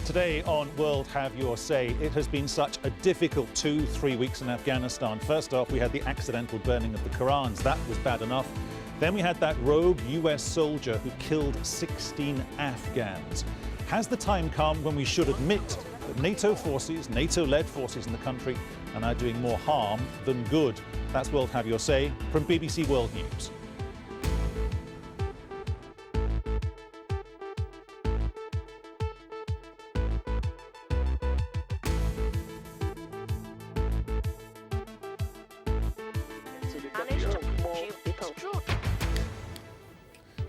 Today on World Have Your Say, it has been such a difficult 2-3 weeks in Afghanistan. First off, we had the accidental burning of the Qurans. That was bad enough. Then we had that rogue US soldier who killed 16 Afghans. Has the time come when we should admit that NATO forces, NATO-led forces in the country, are now doing more harm than good? That's World Have Your Say from BBC World News.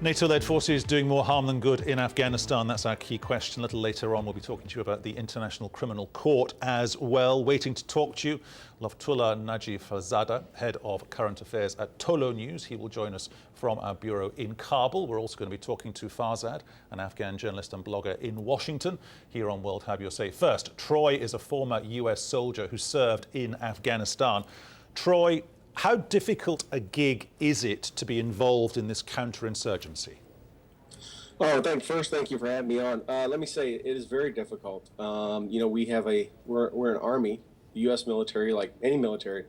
NATO-led forces doing more harm than good in Afghanistan. That's our key question. A little later on, we'll be talking to you about the International Criminal Court as well. Waiting to talk to you, Loftullah Najifzada, head of current affairs at Tolo News. He will join us from our bureau in Kabul. We're also going to be talking to Farzad, an Afghan journalist and blogger in Washington, here on World Have Your Say. First, Troy is a former US soldier who served in Afghanistan. Troy, how difficult a gig is it to be involved in this counterinsurgency? Oh, thank you for having me on. Let me say, it is very difficult. You know, we're an army. The U.S. military, like any military,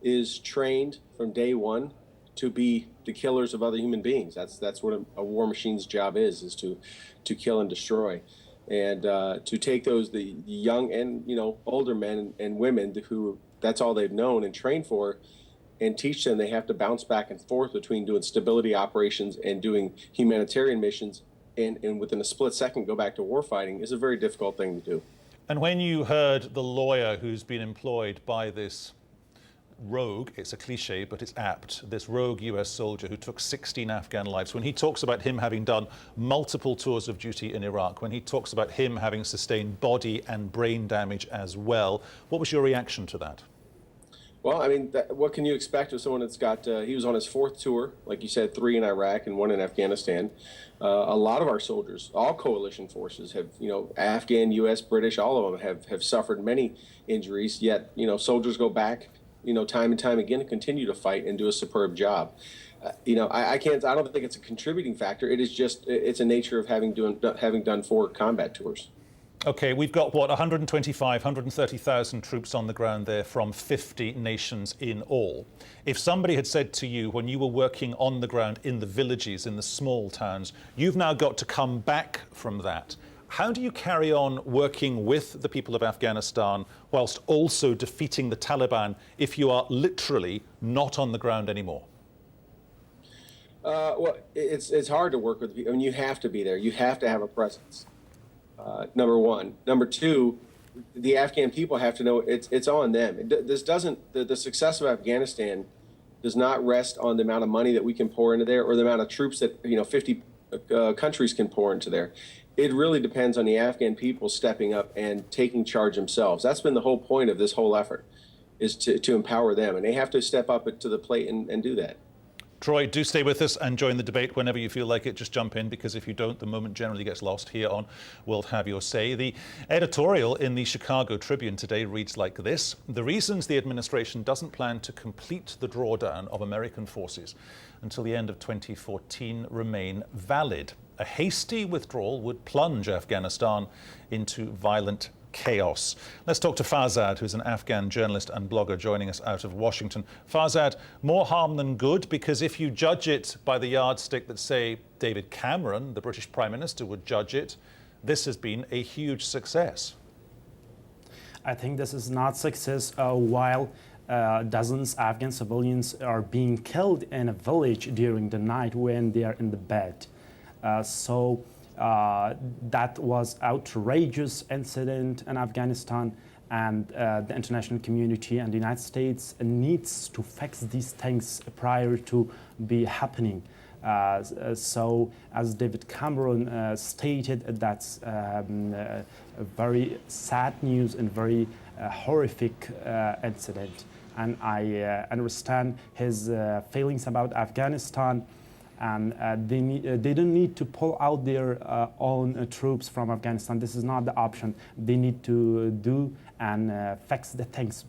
is trained from day one to be the killers of other human beings. That's what a war machine's job is to kill and destroy. And to take the young and older men and women who that's all they've known and trained for, and teach them they have to bounce back and forth between doing stability operations and doing humanitarian missions, and within a split second go back to war fighting is a very difficult thing to do. And when you heard the lawyer who's been employed by this rogue, it's a cliche, but it's apt, this rogue US soldier who took 16 Afghan lives, when he talks about him having done multiple tours of duty in Iraq, when he talks about him having sustained body and brain damage as well, what was your reaction to that? Well, I mean, what can you expect of someone that's got, he was on his 4th tour, like you said, 3 in Iraq and 1 in Afghanistan. A lot of our soldiers, all coalition forces have, Afghan, U.S., British, all of them have suffered many injuries, yet, soldiers go back, time and time again and continue to fight and do a superb job. I don't think it's a contributing factor. It is just, it's a nature of having done 4 combat tours. Okay, we've got, what, 130,000 troops on the ground there from 50 nations in all. If somebody had said to you when you were working on the ground in the villages, in the small towns, you've now got to come back from that, how do you carry on working with the people of Afghanistan whilst also defeating the Taliban if you are literally not on the ground anymore? Well, it's hard to work with people. I mean, you have to be there. You have to have a presence. Number one. Number two, the Afghan people have to know it's on them. The success of Afghanistan does not rest on the amount of money that we can pour into there or the amount of troops that 50 countries can pour into there. It really depends on the Afghan people stepping up and taking charge themselves. That's been the whole point of this whole effort, is to empower them, and they have to step up to the plate and do that. Troy, do stay with us and join the debate whenever you feel like it. Just jump in, because if you don't, the moment generally gets lost here on World Have Your Say. The editorial in the Chicago Tribune today reads like this: the reasons the administration doesn't plan to complete the drawdown of American forces until the end of 2014 remain valid. A hasty withdrawal would plunge Afghanistan into violent chaos. Let's talk to Farzad, who's an Afghan journalist and blogger joining us out of Washington. Farzad, more harm than good, because if you judge it by the yardstick that, say, David Cameron, the British Prime Minister, would judge it, this has been a huge success. I think this is not success while dozens of Afghan civilians are being killed in a village during the night when they are in the bed. That was outrageous incident in Afghanistan, and the international community and the United States needs to fix these things prior to be happening. So, as David Cameron stated, that's very sad news and very horrific incident. And I understand his feelings about Afghanistan. And they don't need to pull out their own troops from Afghanistan. This is not the option. They need to do and fix the things.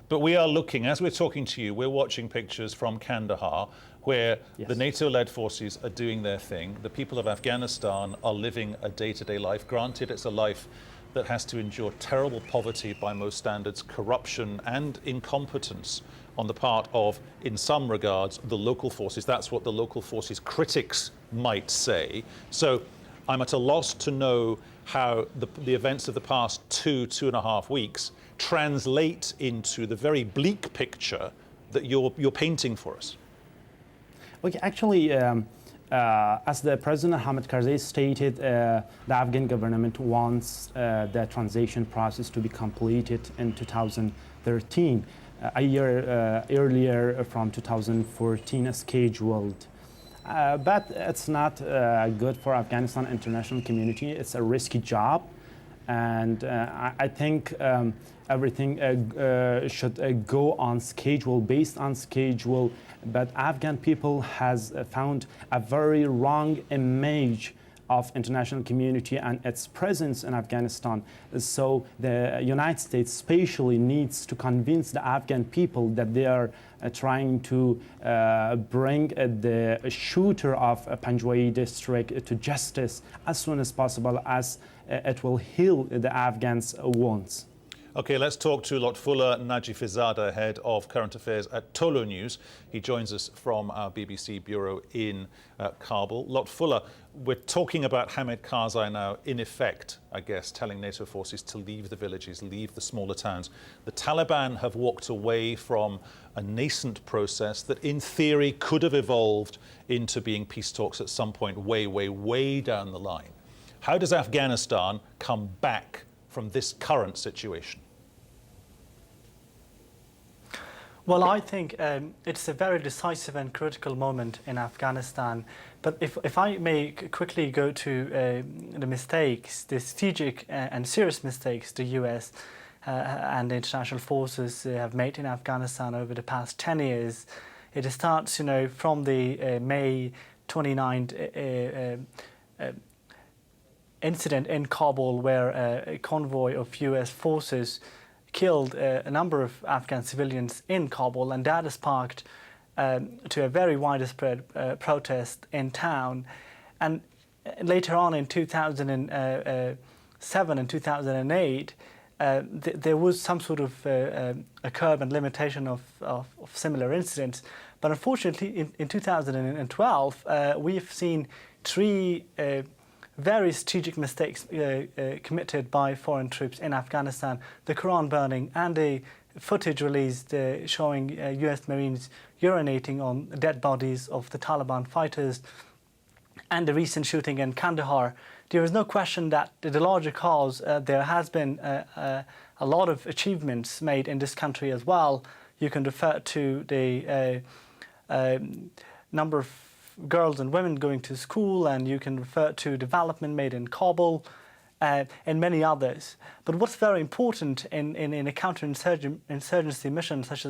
But we are looking, as we're talking to you, we're watching pictures from Kandahar, where Yes. the NATO-led forces are doing their thing. The people of Afghanistan are living a day-to-day life. Granted, it's a life that has to endure terrible poverty by most standards, corruption and incompetence on the part of, in some regards, the local forces. That's what the local forces critics might say. So I'm at a loss to know how the events of the past 2.5 weeks translate into the very bleak picture that you're painting for us. Okay, actually, as the President Hamid Karzai stated, the Afghan government wants the transition process to be completed in 2013, a year earlier from 2014 scheduled. But it's not good for Afghanistan international community. It's a risky job, and I think everything should go on schedule, based on schedule. But Afghan people has found a very wrong image of international community and its presence in Afghanistan. So the United States especially needs to convince the Afghan people that they are trying to bring the shooter of Panjwai district to justice as soon as possible, as it will heal the Afghans' wounds. Okay, let's talk to Lotfullah Najifizada, head of current affairs at Tolo News. He joins us from our BBC bureau in Kabul. Lotfullah, we're talking about Hamid Karzai now, in effect, I guess, telling NATO forces to leave the villages, leave the smaller towns. The Taliban have walked away from a nascent process that, in theory, could have evolved into being peace talks at some point way, way, way down the line. How does Afghanistan come back from this current situation? Well, I think it's a very decisive and critical moment in Afghanistan. But if I may quickly go to the mistakes, the strategic and serious mistakes the US and the international forces have made in Afghanistan over the past 10 years, it starts, from the May 29th incident in Kabul, where a convoy of US forces killed a number of Afghan civilians in Kabul, and that sparked to a very widespread protest in town. And later on in 2007 and 2008, there was some sort of a curb and limitation of similar incidents. But unfortunately, in 2012, we've seen three very strategic mistakes committed by foreign troops in Afghanistan: the Quran burning and the footage released showing US Marines urinating on dead bodies of the Taliban fighters, and the recent shooting in Kandahar. There is no question that the larger cause, there has been a lot of achievements made in this country as well. You can refer to the number of girls and women going to school, and you can refer to development made in Kabul and many others. But what's very important in a counterinsurgency mission such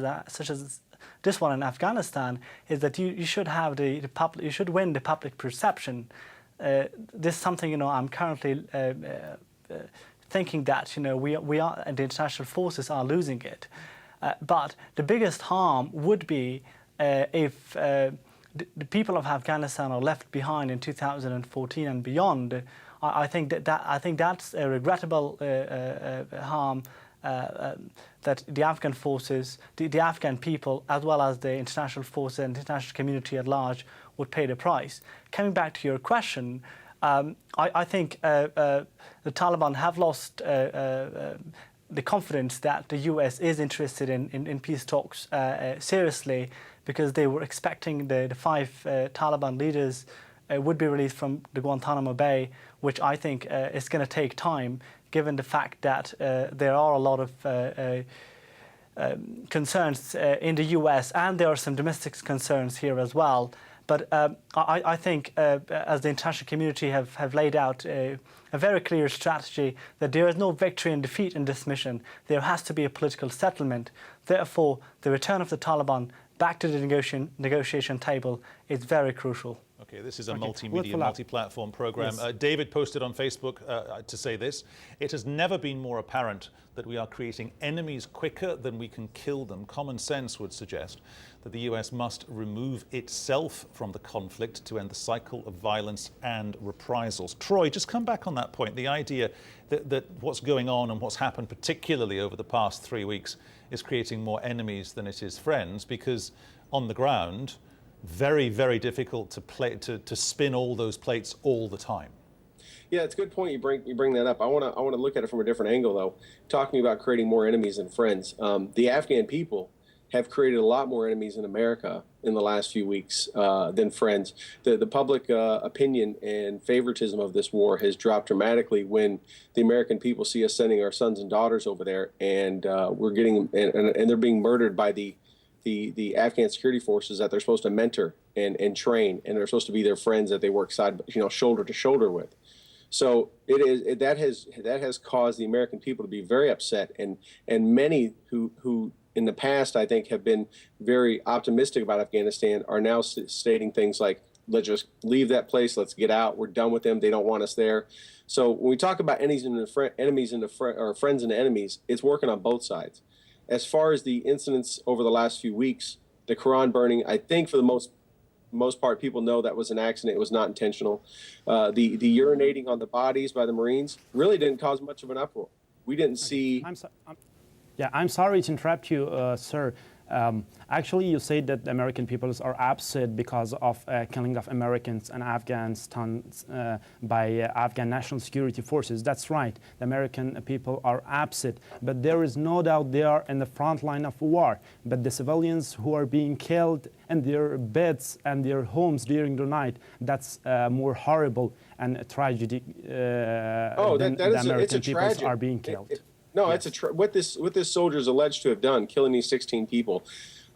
as this one in Afghanistan is that you should have you should win the public perception. This is something I'm currently thinking that we are, and the international forces are losing it. But the biggest harm would be if the people of Afghanistan are left behind in 2014 and beyond. I think that's a regrettable harm that the Afghan forces, the Afghan people, as well as the international forces and the international community at large, would pay the price. Coming back to your question, I think the Taliban have lost the confidence that the US is interested in peace talks seriously, because they were expecting the 5 Taliban leaders would be released from the Guantanamo Bay, which I think is going to take time, given the fact that there are a lot of concerns in the US, and there are some domestic concerns here as well. But I think, as the international community have laid out a very clear strategy, that there is no victory and defeat in this mission. There has to be a political settlement. Therefore, the return of the Taliban back to the negotiation table is very crucial. Okay. Okay, this is a Okay. multimedia, multi-platform program. Yes. David posted on Facebook to say this: "It has never been more apparent that we are creating enemies quicker than we can kill them. Common sense would suggest that the US must remove itself from the conflict to end the cycle of violence and reprisals." Troy, just come back on that point. The idea that what's going on and what's happened, particularly over the past 3 weeks, is creating more enemies than it is friends, because on the ground, very, very difficult to spin all those plates all the time. Yeah, it's a good point you bring that up. I want to look at it from a different angle, though. Talking about creating more enemies than friends, the Afghan people have created a lot more enemies in America in the last few weeks than friends. The public opinion and favoritism of this war has dropped dramatically when the American people see us sending our sons and daughters over there, and we're getting and they're being murdered by the Afghan security forces that they're supposed to mentor and train, and they're supposed to be their friends that they work shoulder to shoulder with. So that has caused the American people to be very upset, and many who in the past I think have been very optimistic about Afghanistan are now stating things like, "Let's just leave that place. Let's get out. We're done with them. They don't want us there." So when we talk about enemies and friends and enemies, it's working on both sides. As far as the incidents over the last few weeks, the Quran burning, I think for the most part, people know that was an accident. It was not intentional. The urinating on the bodies by the Marines really didn't cause much of an uproar. We didn't see. I'm sorry to interrupt you, sir. Actually, you said that the American peoples are upset because of killing of Americans in Afghanistan by Afghan national security forces. That's right. The American people are upset, but there is no doubt they are in the front line of war. But the civilians who are being killed in their beds and their homes during the night, that's more horrible and a tragedy than the American peoples are being killed. It's what this soldier is alleged to have done, killing these 16 people.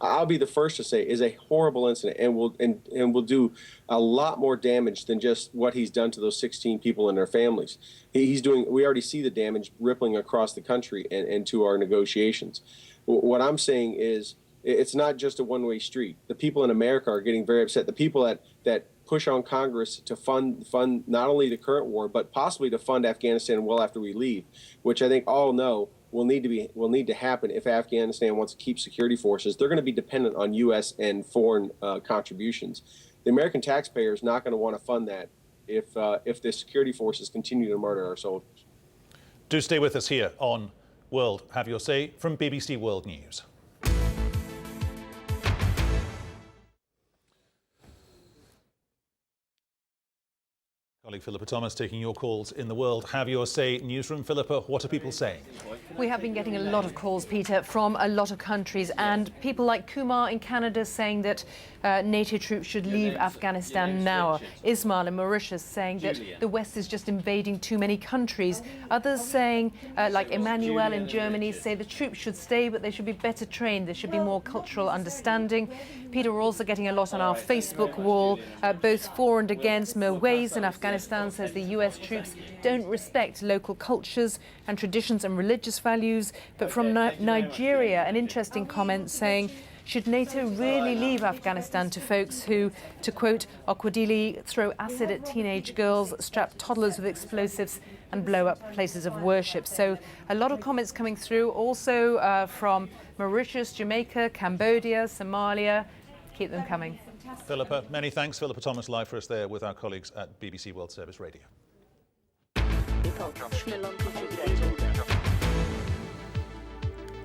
I'll be the first to say is a horrible incident, and will do a lot more damage than just what he's done to those 16 people and their families. We already see the damage rippling across the country and to our negotiations. What I'm saying is, it's not just a one-way street. The people in America are getting very upset. The people that push on Congress to fund not only the current war, but possibly to fund Afghanistan well after we leave, which I think all know will need to happen if Afghanistan wants to keep security forces. They're going to be dependent on U.S. and foreign contributions. The American taxpayer is not going to want to fund that if the security forces continue to murder our soldiers. Do stay with us here on World Have Your Say from BBC World News. Colleague Philippa Thomas taking your calls in the World Have Your Say newsroom. Philippa, what are people saying? We have been getting a lot of calls, Peter, from a lot of countries, and people like Kumar in Canada saying that NATO troops should leave Afghanistan now. Ismail in Mauritius saying that the West is just invading too many countries. Others saying, like Emmanuel in Germany, say the troops should stay, but they should be better trained. There should be more cultural understanding. Peter, we're also getting a lot on our Facebook wall, both for and against. Mo Ways in Afghanistan says the US troops don't respect local cultures and traditions and religious values. But from Nigeria, an interesting comment saying, should NATO really leave Afghanistan to folks who, to quote Okwudili, throw acid at teenage girls, strap toddlers with explosives and blow up places of worship? So a lot of comments coming through, also from Mauritius, Jamaica, Cambodia, Somalia. Keep them coming. Philippa, many thanks. Philippa Thomas live for us there with our colleagues at BBC World Service Radio.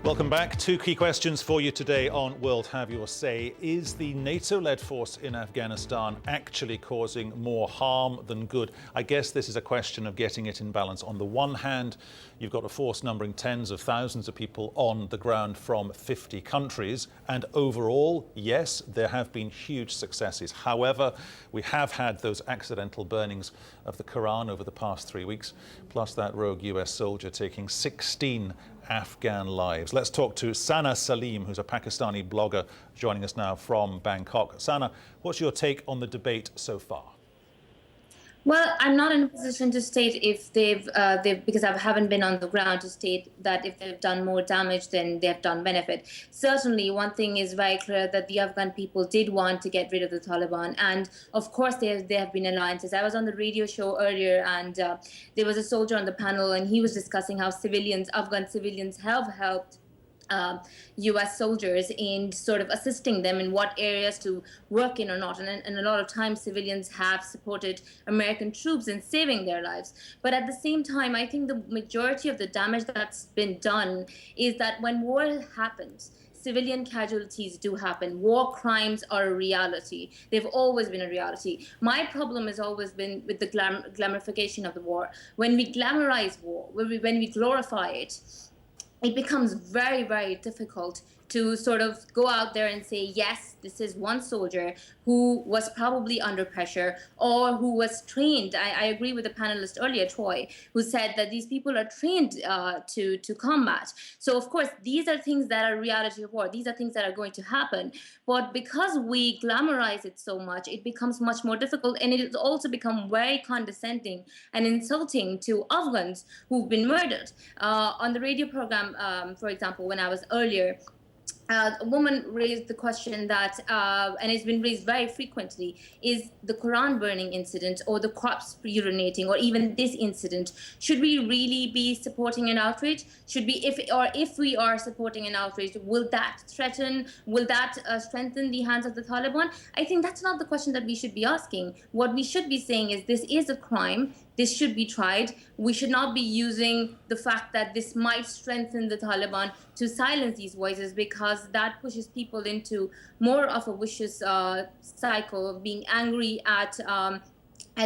Welcome back. Two key questions for you today on World Have Your Say. Is the NATO-led force in Afghanistan actually causing more harm than good? I guess this is a question of getting it in balance. On the one hand, you've got a force numbering tens of thousands of people on the ground from 50 countries. And overall, yes, there have been huge successes. However, we have had those accidental burnings of the Quran over the past 3 weeks, plus that rogue US soldier taking 16 Afghan lives. Let's talk to Sana Salim, who's a Pakistani blogger joining us now from Bangkok. Sana, what's your take on the debate so far? Well, I'm not in a position to state if they've because I haven't been on the ground to state that if they've done more damage than they've done benefit. Certainly, one thing is very clear that the Afghan people did want to get rid of the Taliban, and of course there have been alliances. I was on the radio show earlier, and there was a soldier on the panel, and he was discussing how Afghan civilians, have helped U.S. soldiers in sort of assisting them in what areas to work in or not. And a lot of times civilians have supported American troops in saving their lives. But at the same time, I think the majority of the damage that's been done is that when war happens, civilian casualties do happen. War crimes are a reality. They've always been a reality. My problem has always been with the glamorification of the war. When we glamorize war, when we glorify it, it becomes very, very difficult to sort of go out there and say, yes, this is one soldier who was probably under pressure or who was trained. I agree with the panelist earlier, Troy, who said that these people are trained to combat. So, of course, these are things that are reality of war. These are things that are going to happen. But because we glamorize it so much, it becomes much more difficult. And it has also become very condescending and insulting to Afghans who've been murdered. On the radio program, for example, when I was earlier, a woman raised the question that, and it's been raised very frequently, is the Quran burning incident or the corpse urinating or even this incident, should we really be supporting an outrage? Should we, if we are supporting an outrage, will that strengthen the hands of the Taliban? I think that's not the question that we should be asking. What we should be saying is this is a crime. This should be tried. We should not be using the fact that this might strengthen the Taliban to silence these voices, because that pushes people into more of a vicious cycle of being angry at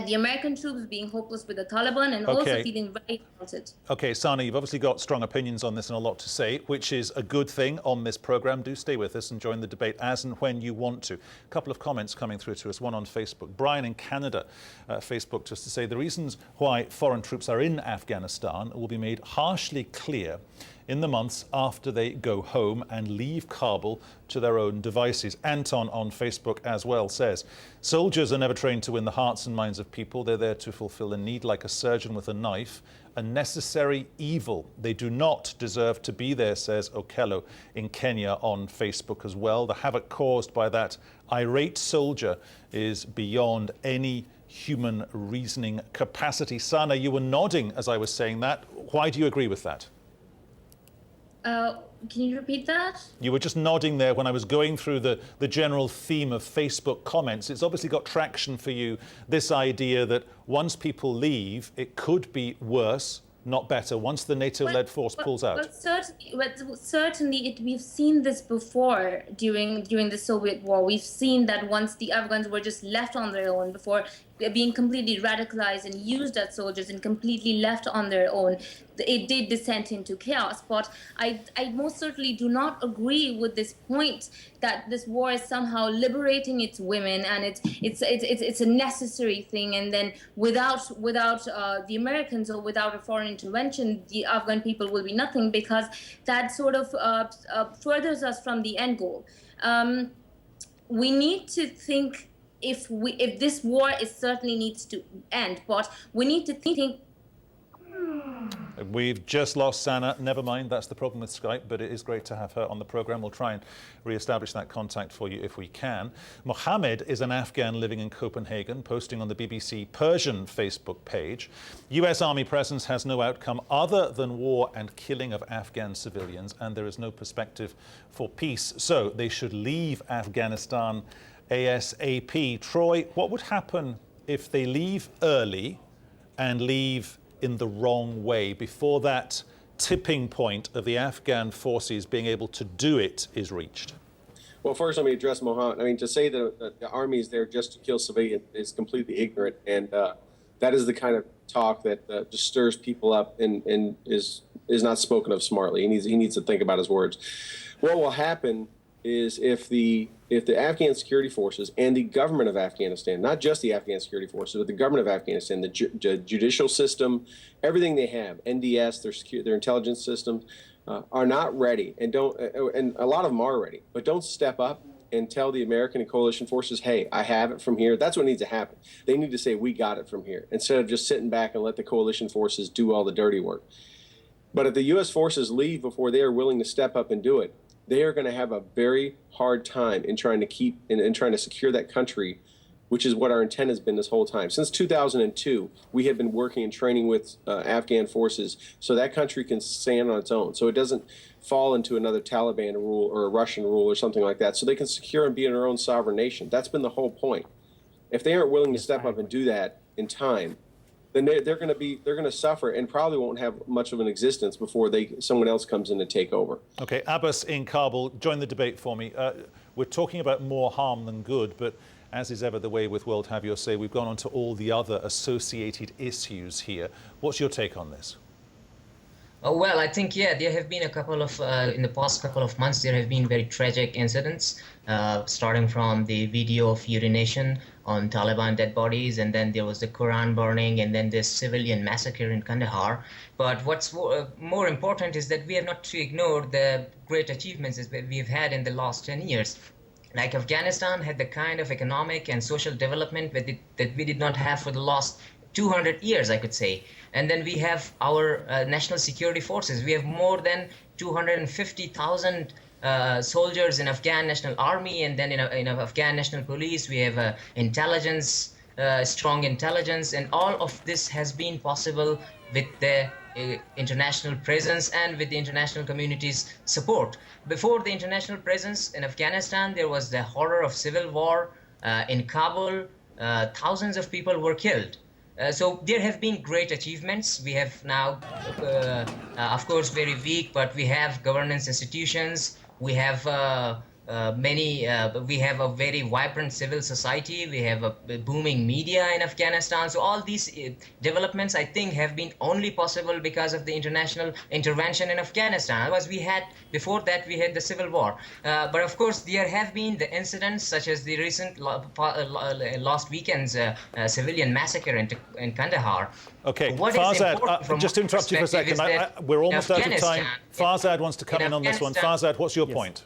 the American troops, being hopeless with the Taliban, and also feeling very insulted. Okay, Sana, you've obviously got strong opinions on this and a lot to say, which is a good thing on this programme. Do stay with us and join the debate as and when you want to. A couple of comments coming through to us, one on Facebook. Brian in Canada, Facebook, just to say the reasons why foreign troops are in Afghanistan will be made harshly clear in the months after they go home and leave Kabul to their own devices. Anton on Facebook as well says, soldiers are never trained to win the hearts and minds of people. They're there to fulfill a need like a surgeon with a knife, a necessary evil. They do not deserve to be there, says Okello in Kenya on Facebook as well. The havoc caused by that irate soldier is beyond any human reasoning capacity. Sana, you were nodding as I was saying that. Why do you agree with that? Can you repeat that? You were just nodding there when I was going through the general theme of Facebook comments. It's obviously got traction for you, this idea that once people leave, it could be worse, not better, once the NATO-led force pulls out. Certainly, we've seen this before during the Soviet war. We've seen that once the Afghans were just left on their own before being completely radicalized and used as soldiers and completely left on their own, it did descend into chaos. But I most certainly do not agree with this point that this war is somehow liberating its women and it's a necessary thing, and then without the Americans or without a foreign intervention, the Afghan people will be nothing, because that sort of furthers us from the end goal. We need to think, if this war certainly needs to end, but we need to think. We've just lost Sana. Never mind, that's the problem with Skype, but it is great to have her on the programme. We'll try and re-establish that contact for you if we can. Mohammed is an Afghan living in Copenhagen, posting on the BBC Persian Facebook page. US Army presence has no outcome other than war and killing of Afghan civilians, and there is no perspective for peace. So they should leave Afghanistan ASAP. Troy, what would happen if they leave early and leave in the wrong way before that tipping point of the Afghan forces being able to do it is reached? Well, first let me address Mohammed. I mean, to say that the army is there just to kill civilians is completely ignorant, and that is the kind of talk that just stirs people up and is not spoken of smartly. He needs to think about his words. What will happen is if the Afghan security forces and the government of Afghanistan, not just the Afghan security forces, but the government of Afghanistan, the judicial system, everything they have, NDS, their intelligence systems, are not ready, and a lot of them are ready, but don't step up and tell the American and coalition forces, hey, I have it from here. That's what needs to happen. They need to say, we got it from here, instead of just sitting back and let the coalition forces do all the dirty work. But if the U.S. forces leave before they are willing to step up and do it, they are going to have a very hard time in trying to keep and trying to secure that country, which is what our intent has been this whole time. Since 2002, we have been working and training with Afghan forces so that country can stand on its own, so it doesn't fall into another Taliban rule or a Russian rule or something like that, so they can secure and be in their own sovereign nation. That's been the whole point. If they aren't willing to step up and do that in time, then they're going to suffer and probably won't have much of an existence before someone else comes in to take over. Okay, Abbas in Kabul, join the debate for me. We're talking about more harm than good, but as is ever the way with World Have Your Say, we've gone on to all the other associated issues here. What's your take on this? Well, I think, yeah, there have been a couple of, in the past couple of months, there have been very tragic incidents, starting from the video of urination on Taliban dead bodies, and then there was the Quran burning, and then this civilian massacre in Kandahar. But what's more important is that we have not to ignore the great achievements that we've had in the last 10 years. Like Afghanistan had the kind of economic and social development that we did not have for the last 200 years, I could say. And then we have our national security forces. We have more than 250,000 soldiers in Afghan National Army, and then in Afghan National Police. We have intelligence, strong intelligence, and all of this has been possible with the international presence and with the international community's support. Before the international presence in Afghanistan, there was the horror of civil war in Kabul. Thousands of people were killed. So there have been great achievements. We have now, of course, very weak, but we have governance institutions. We have we have a very vibrant civil society. We have a booming media in Afghanistan. So all these developments, I think, have been only possible because of the international intervention in Afghanistan. Otherwise, before that, we had the civil war. But of course, there have been the incidents such as the recent last weekend's civilian massacre in Kandahar. Okay, Farzad, just to interrupt you for a second, we're almost out of time. Farzad wants to come in on this one. Farzad, what's your point?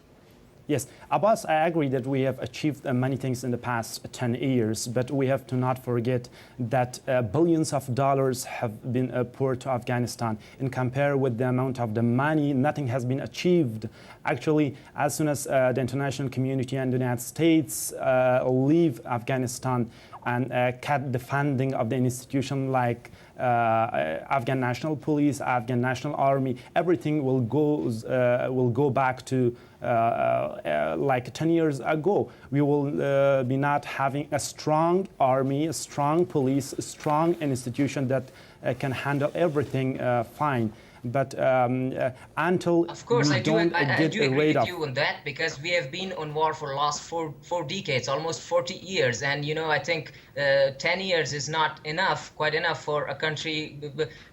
Yes, Abbas, I agree that we have achieved many things in the past 10 years, but we have to not forget that billions of dollars have been poured to Afghanistan. And compare with the amount of the money, nothing has been achieved. Actually, as soon as the international community and the United States leave Afghanistan and cut the funding of the institution like Afghan National Police, Afghan National Army, everything will go back to like 10 years ago. We will be not having a strong army, a strong police, a strong institution that can handle everything fine. But until of course, we I do agree with you of on that, because we have been on war for the last four decades, almost 40 years, and I think 10 years is not enough, quite enough for a country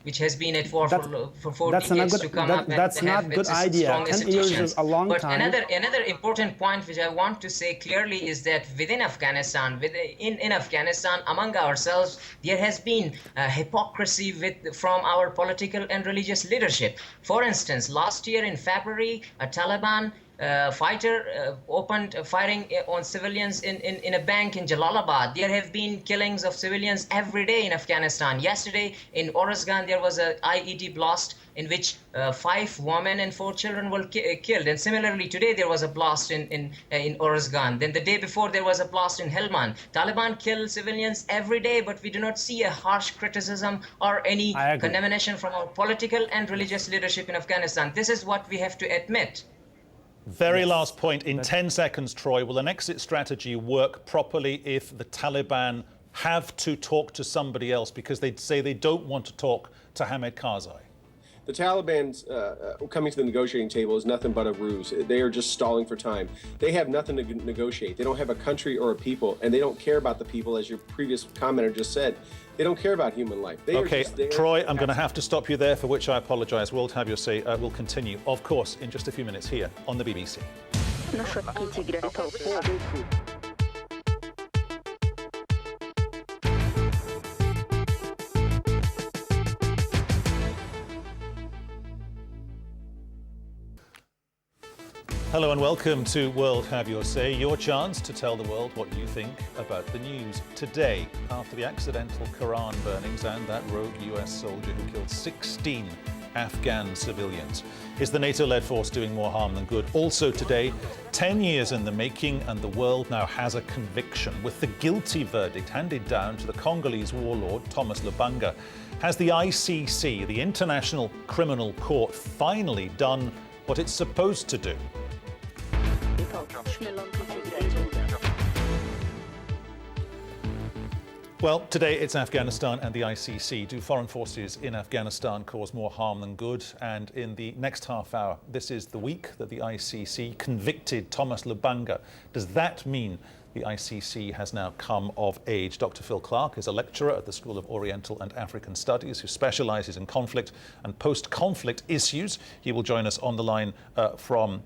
which has been at war for 4 decades to come up and that's not a good idea. 10 years is a long time. Another important point which I want to say clearly is that within Afghanistan, in Afghanistan, among ourselves, there has been hypocrisy from our political and religious leadership. For instance, last year in February, a Taliban fighter opened firing on civilians in a bank in Jalalabad. There have been killings of civilians every day in Afghanistan. Yesterday in Oruzgan, there was an IED blast in which 5 women and 4 children were killed. And similarly, today there was a blast in Oruzgan. Then the day before, there was a blast in Helmand. Taliban kill civilians every day, but we do not see a harsh criticism or any condemnation from our political and religious leadership in Afghanistan. This is what we have to admit. Very last point, in 10 seconds, Troy. Will an exit strategy work properly if the Taliban have to talk to somebody else because they say they don't want to talk to Hamid Karzai? The Taliban's coming to the negotiating table is nothing but a ruse. They are just stalling for time. They have nothing to negotiate. They don't have a country or a people, and they don't care about the people, as your previous commenter just said. They don't care about human life. Troy, I'm going to have to stop you there, for which I apologise. World Have Your Say will continue, of course, in just a few minutes here on the BBC. Hello and welcome to World Have Your Say, your chance to tell the world what you think about the news. Today, after the accidental Quran burnings and that rogue US soldier who killed 16 Afghan civilians, is the NATO-led force doing more harm than good? Also today, 10 years in the making and the world now has a conviction, with the guilty verdict handed down to the Congolese warlord Thomas Lubanga. Has the ICC, the International Criminal Court, finally done what it's supposed to do? Well, today it's Afghanistan and the ICC. Do foreign forces in Afghanistan cause more harm than good? And in the next half hour, this is the week that the ICC convicted Thomas Lubanga. Does that mean the ICC has now come of age? Dr. Phil Clark is a lecturer at the School of Oriental and African Studies who specialises in conflict and post-conflict issues. He will join us on the line from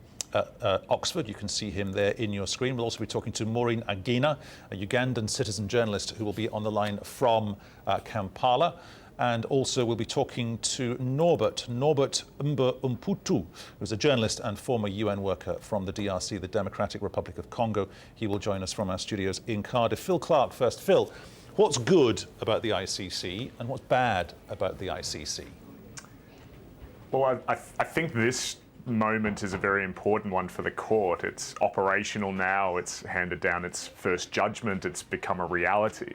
Oxford. You can see him there in your screen. We'll also be talking to Maureen Agena, a Ugandan citizen journalist who will be on the line from Kampala. And also we'll be talking to Norbert Umputu, who's a journalist and former UN worker from the DRC, the Democratic Republic of Congo. He will join us from our studios in Cardiff. Phil Clark first. Phil, what's good about the ICC and what's bad about the ICC? Well, I think this moment is a very important one for the court. It's operational now, it's handed down its first judgment, it's become a reality.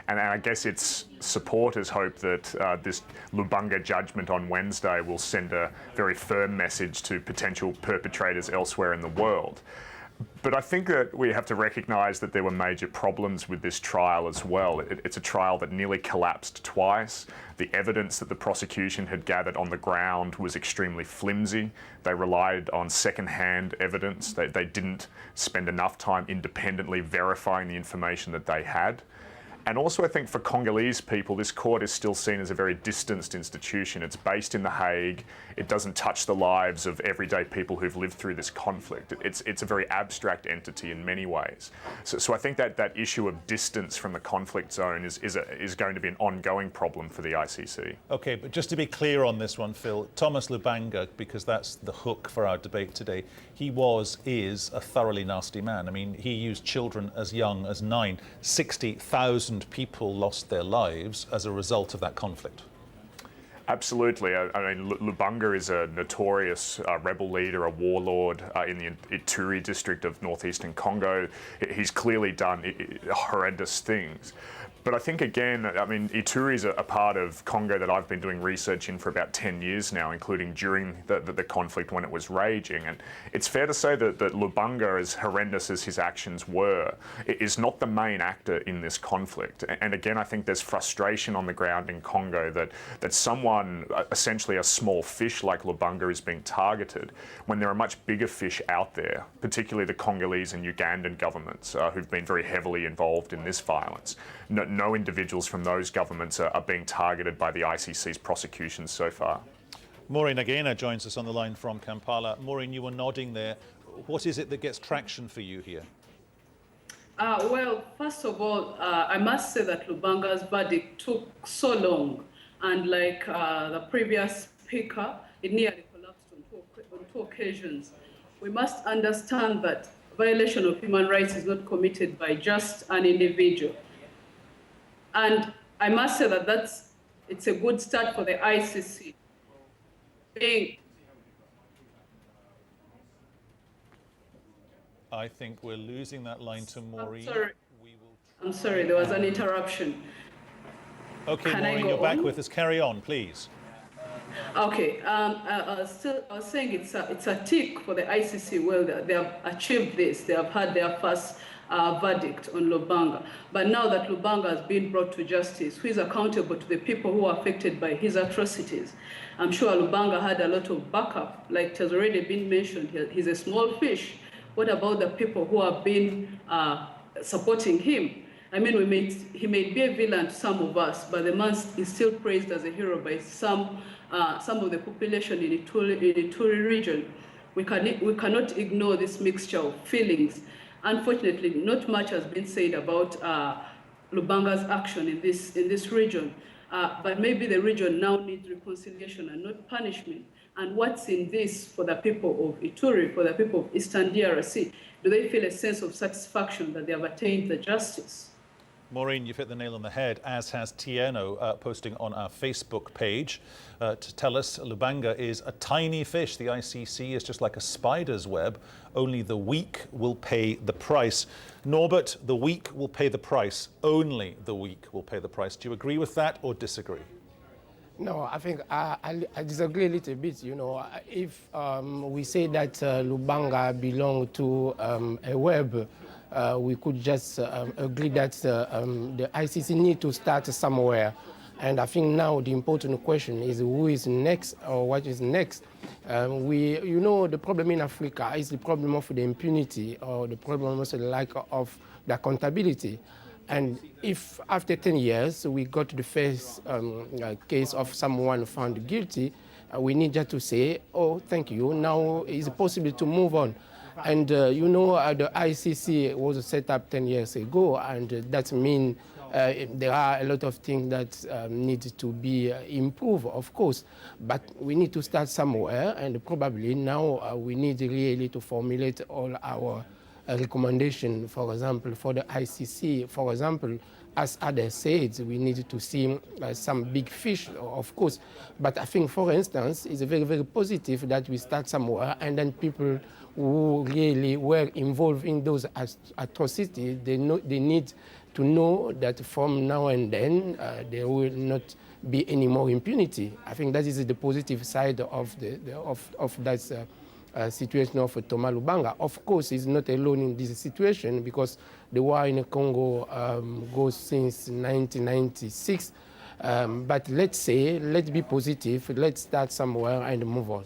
And I guess its supporters hope that this Lubanga judgment on Wednesday will send a very firm message to potential perpetrators elsewhere in the world. But I think that we have to recognise that there were major problems with this trial as well. It's a trial that nearly collapsed twice. The evidence that the prosecution had gathered on the ground was extremely flimsy. They relied on second-hand evidence. They didn't spend enough time independently verifying the information that they had. And also, I think for Congolese people, this court is still seen as a very distanced institution. It's based in The Hague. It doesn't touch the lives of everyday people who've lived through this conflict. It's a very abstract entity in many ways. So I think that issue of distance from the conflict zone is going to be an ongoing problem for the ICC. Okay, but just to be clear on this one, Phil, Thomas Lubanga, because that's the hook for our debate today, he is a thoroughly nasty man. I mean, he used children as young as 9. 60,000 people lost their lives as a result of that conflict. Absolutely. I mean, Lubanga is a notorious rebel leader, a warlord in the Ituri district of northeastern Congo. He's clearly done horrendous things. But I think, again, I mean, Ituri is a part of Congo that I've been doing research in for about 10 years now, including during the conflict when it was raging. And it's fair to say that Lubanga, as horrendous as his actions were, is not the main actor in this conflict. And again, I think there's frustration on the ground in Congo that someone, essentially a small fish like Lubanga, is being targeted when there are much bigger fish out there, particularly the Congolese and Ugandan governments who've been very heavily involved in this violence. No individuals from those governments are being targeted by the ICC's prosecutions so far. Maureen Agena joins us on the line from Kampala. Maureen, you were nodding there. What is it that gets traction for you here? Well, first of all, I must say that Lubanga's verdict took so long. And like the previous speaker, it nearly collapsed on two occasions. We must understand that violation of human rights is not committed by just an individual. And I must say that it's a good start for the ICC. I think we're losing that line to Maureen. I'm sorry, there was an interruption. Okay, Can Maureen, you're back with us. Carry on, please. Okay, I was saying it's a tick for the ICC. Well, they have achieved this. They have had their first verdict on Lubanga. But now that Lubanga has been brought to justice, who is accountable to the people who are affected by his atrocities? I'm sure Lubanga had a lot of backup. Like it has already been mentioned, he's a small fish. What about the people who have been supporting him? I mean, he may be a villain to some of us, but the man is still praised as a hero by some of the population in the Ituri region. We cannot ignore this mixture of feelings. Unfortunately, not much has been said about Lubanga's action in this region. but maybe the region now needs reconciliation and not punishment. And what's in this for the people of Ituri, for the people of Eastern DRC? Do they feel a sense of satisfaction that they have attained the justice? Maureen, you've hit the nail on the head, as has Tieno, posting on our Facebook page to tell us Lubanga is a tiny fish. The ICC is just like a spider's web. Only the weak will pay the price. Norbert, the weak will pay the price. Only the weak will pay the price. Do you agree with that or disagree? No, I think I disagree a little bit. You know, if we say that Lubanga belonged to a web, we could just agree that the ICC need to start somewhere. And I think now the important question is who is next or what is next. You know, the problem in Africa is the problem of the impunity or the problem of the lack of the accountability. And if after 10 years we got the first case of someone found guilty, we need just to say, oh, thank you, now it's possible to move on. And you know, the ICC was set up 10 years ago, and that means there are a lot of things that need to be improved, of course. But we need to start somewhere, and probably now we need really to formulate all our recommendation, for example, for the ICC. For example, as others said, we need to see some big fish, of course. But I think, for instance, it's very, very positive that we start somewhere, and then people who really were involved in those atrocities, they need to know that from now and then there will not be any more impunity. I think that is the positive side of that situation of Thomas Lubanga. Of course, he's not alone in this situation because the war in Congo goes since 1996. But let's be positive, let's start somewhere and move on.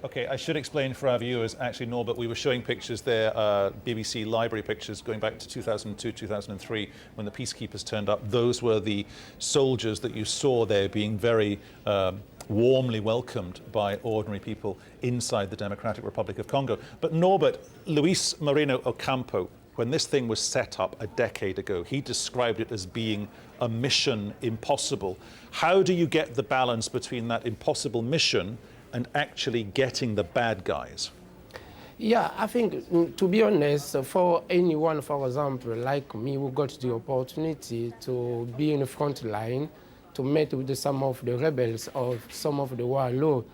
Okay, I should explain for our viewers, actually, Norbert, we were showing pictures there, BBC library pictures going back to 2002, 2003, when the peacekeepers turned up. Those were the soldiers that you saw there being very warmly welcomed by ordinary people inside the Democratic Republic of Congo. But Norbert, Luis Moreno Ocampo, when this thing was set up a decade ago, he described it as being a mission impossible. How do you get the balance between that impossible mission and actually getting the bad guys? Yeah, I think, to be honest, for anyone, for example, like me, who got the opportunity to be in the front line, to meet with some of the rebels or some of the warlords,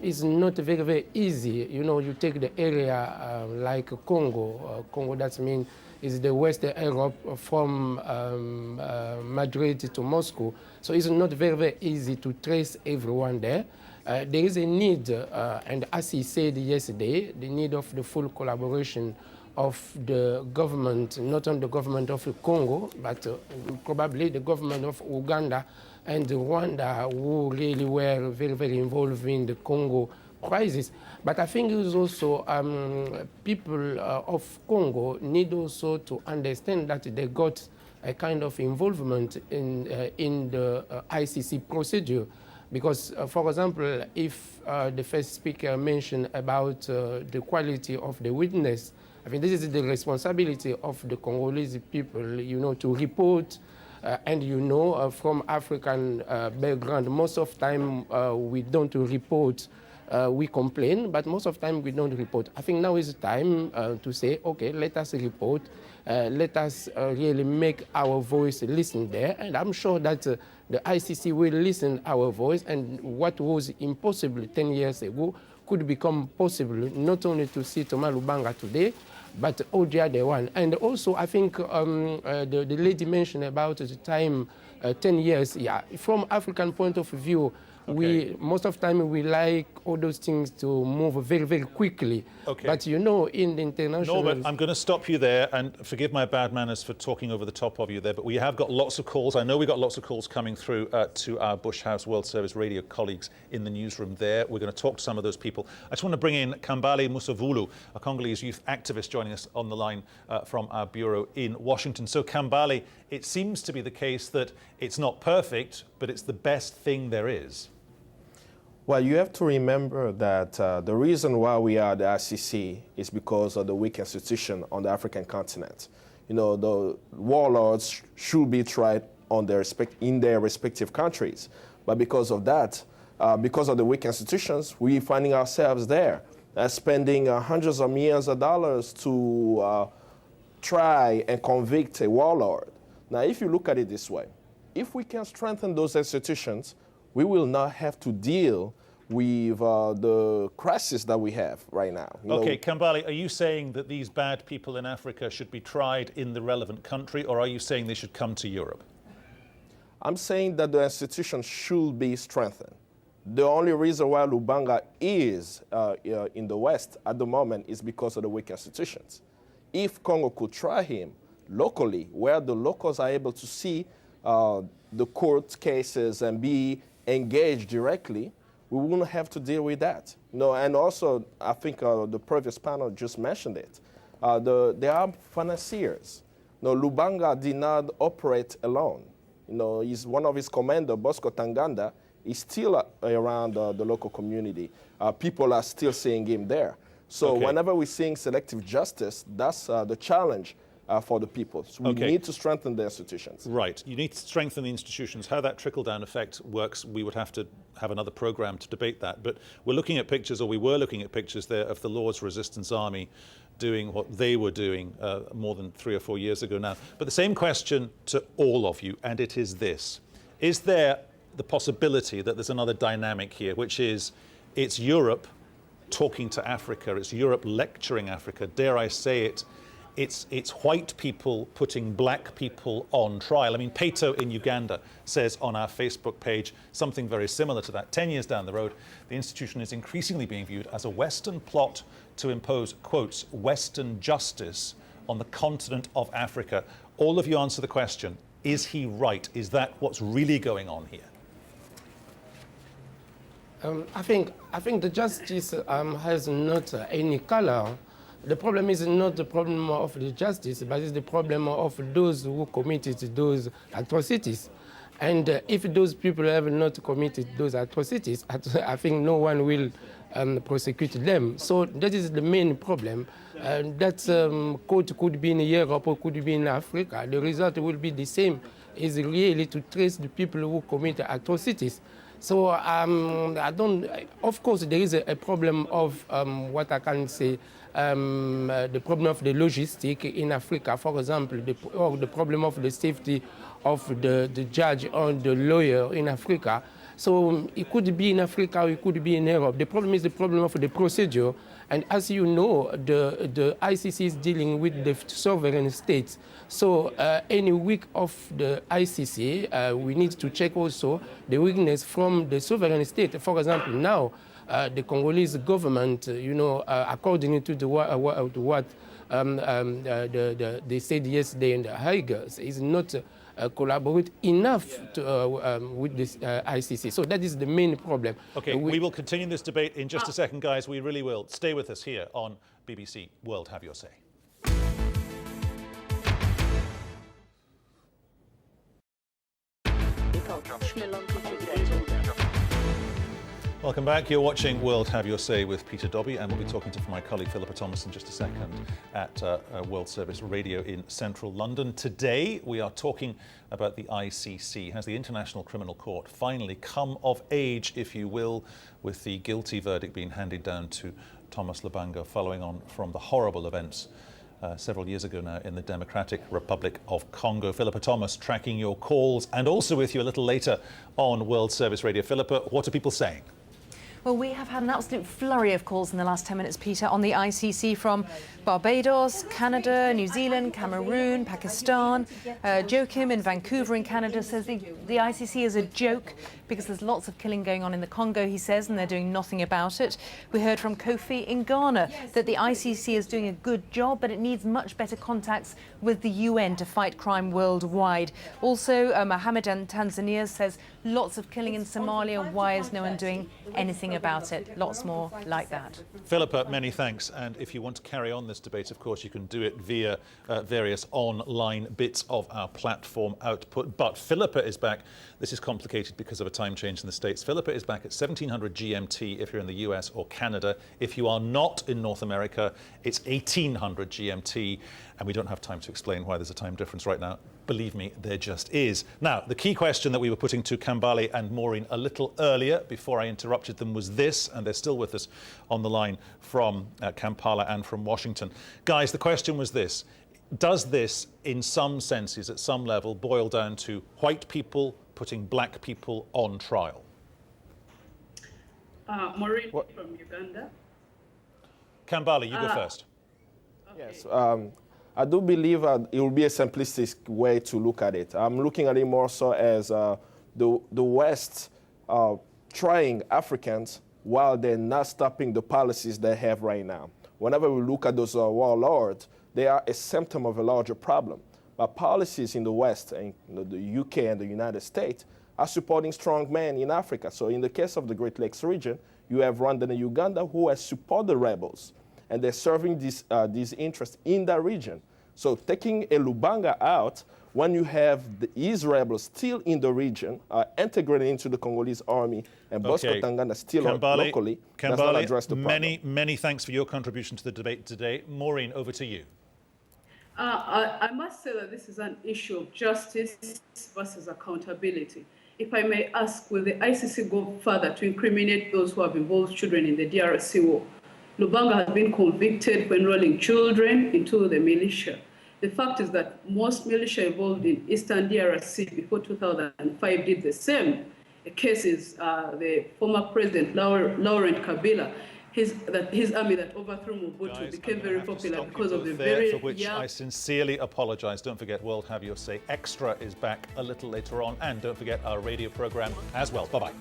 it's not very, very easy. You know, you take the area like Congo. Congo, that means is the Western Europe from Madrid to Moscow. So it's not very, very easy to trace everyone there. There is a need, and as he said yesterday, the need of the full collaboration of the government, not only the government of Congo, but probably the government of Uganda and Rwanda, who really were very, very involved in the Congo crisis. But I think it is also people of Congo need also to understand that they got a kind of involvement in the ICC procedure. Because, for example, if the first speaker mentioned about the quality of the witness, I mean, this is the responsibility of the Congolese people, you know, to report. And you know, from African background, most of the time we don't report. We complain, but most of the time we don't report. I think now is the time to say, okay, let us report. Let us really make our voice listen there. And I'm sure that the ICC will listen our voice, and what was impossible 10 years ago could become possible, not only to see Thomas Lubanga today, but all the other one. And also, I think the lady mentioned about the time, 10 years, yeah, from African point of view, okay. Most of the time we like all those things to move very, very quickly. Okay. But you know, in the international... No, but I'm going to stop you there, and forgive my bad manners for talking over the top of you there, but we have got lots of calls. I know we got lots of calls coming through to our Bush House World Service Radio colleagues in the newsroom there. We're going to talk to some of those people. I just want to bring in Kambale Musavulu, a Congolese youth activist joining us on the line from our bureau in Washington. So Kambale, it seems to be the case that it's not perfect, but it's the best thing there is. Well, you have to remember that the reason why we are the ICC is because of the weak institution on the African continent. You know, the warlords should be tried on in their respective countries. But because of that, because of the weak institutions, we're finding ourselves there, spending hundreds of millions of dollars to try and convict a warlord. Now, if you look at it this way, if we can strengthen those institutions, we will not have to deal with the crisis that we have right now. Okay, Kambale, are you saying that these bad people in Africa should be tried in the relevant country, or are you saying they should come to Europe? I'm saying that the institutions should be strengthened. The only reason why Lubanga is in the West at the moment is because of the weak institutions. If Congo could try him locally, where the locals are able to see the court cases and be engaged directly, we wouldn't have to deal with that. And also, I think the previous panel just mentioned it. There are financiers. Lubanga did not operate alone. He's one of his commanders, Bosco Tanganda, is still around the local community. People are still seeing him there. So whenever we're seeing selective justice, that's the challenge for the people. So we need to strengthen the institutions. Right. You need to strengthen the institutions. How that trickle-down effect works, we would have to have another program to debate that. But we're looking at pictures, or we were looking at pictures there, of the Lord's Resistance Army doing what they were doing more than 3 or 4 years ago now. But the same question to all of you, and it is this. Is there the possibility that there's another dynamic here, which is it's Europe talking to Africa, it's Europe lecturing Africa, dare I say it, it's white people putting black people on trial. I mean, Pato in Uganda says on our Facebook page something very similar to that. 10 years down the road, the institution is increasingly being viewed as a Western plot to impose, quotes, Western justice on the continent of Africa. All of you answer the question, is he right? Is that what's really going on here? I think the justice has not any color. The problem is not the problem of the justice, but it's the problem of those who committed those atrocities. And if those people have not committed those atrocities, I think no one will prosecute them. So that is the main problem. That court could be in Europe or could be in Africa. The result will be the same. Is really to trace the people who commit atrocities. So of course, there is a problem of what I can say, the problem of the logistic in Africa, for example, or the problem of the safety of the judge or the lawyer in Africa. So it could be in Africa or it could be in Europe. The problem is the problem of the procedure. And as you know, the ICC is dealing with the sovereign states. So any weak of the ICC, we need to check also the weakness from the sovereign state. For example, now the Congolese government, according to what they said yesterday in the Hague, is not collaborate enough with this ICC. So that is the main problem. Okay, we will continue this debate in just a second, guys. We really will. Stay with us here on BBC World Have Your Say. Welcome back. You're watching World Have Your Say with Peter Dobby, and we'll be talking to my colleague Philippa Thomas in just a second at World Service Radio in central London. Today we are talking about the ICC. Has the International Criminal Court finally come of age, if you will, with the guilty verdict being handed down to Thomas Lubanga following on from the horrible events several years ago now in the Democratic Republic of Congo? Philippa Thomas tracking your calls, and also with you a little later on World Service Radio. Philippa, what are people saying? Well, we have had an absolute flurry of calls in the last 10 minutes, Peter, on the ICC from Barbados, Canada, New Zealand, Cameroon, Pakistan. Joachim in Vancouver in Canada says the ICC is a joke because there's lots of killing going on in the Congo, he says, and they're doing nothing about it. We heard from Kofi in Ghana that the ICC is doing a good job, but it needs much better contacts with the UN to fight crime worldwide. Also, Mohammed in Tanzania says lots of killing in Somalia. Why is no one doing anything about it? Lots more like that. Philippa, many thanks. And if you want to carry on this debate, of course, you can do it via various online bits of our platform output. But Philippa is back. This is complicated because of a time change in the States. Philippa is back at 1700 GMT if you're in the US or Canada. If you are not in North America, it's 1800 GMT. And we don't have time to explain why there's a time difference right now. Believe me, there just is. Now, the key question that we were putting to Kambale and Maureen a little earlier, before I interrupted them, was this, and they're still with us on the line from Kampala and from Washington. Guys, the question was this. Does this, in some senses, at some level, boil down to white people putting black people on trial? Maureen from Uganda. Kambale, you go first. Okay. Yes, I do believe it will be a simplistic way to look at it. I'm looking at it more so as the West trying Africans while they're not stopping the policies they have right now. Whenever we look at those warlords, they are a symptom of a larger problem. But policies in the West, and the UK and the United States, are supporting strong men in Africa. So in the case of the Great Lakes region, you have Rwanda and Uganda who have supported the rebels, and they're serving these interests in that region. So taking a Lubanga out, when you have these rebels still in the region, integrated into the Congolese army, and Bosco Tangana still locally, does not address the problem. Many thanks for your contribution to the debate today. Maureen, over to you. I must say that this is an issue of justice versus accountability. If I may ask, will the ICC go further to incriminate those who have involved children in the DRC war? Lubanga has been convicted for enrolling children into the militia. The fact is that most militia involved in Eastern DRC before 2005 did the same. The case is the former president, Laurent Kabila. His army that overthrew Mobutu became very popular because of the very for which I sincerely apologise. Don't forget World Have Your Say Extra is back a little later on, and don't forget our radio programme as well. Bye-bye.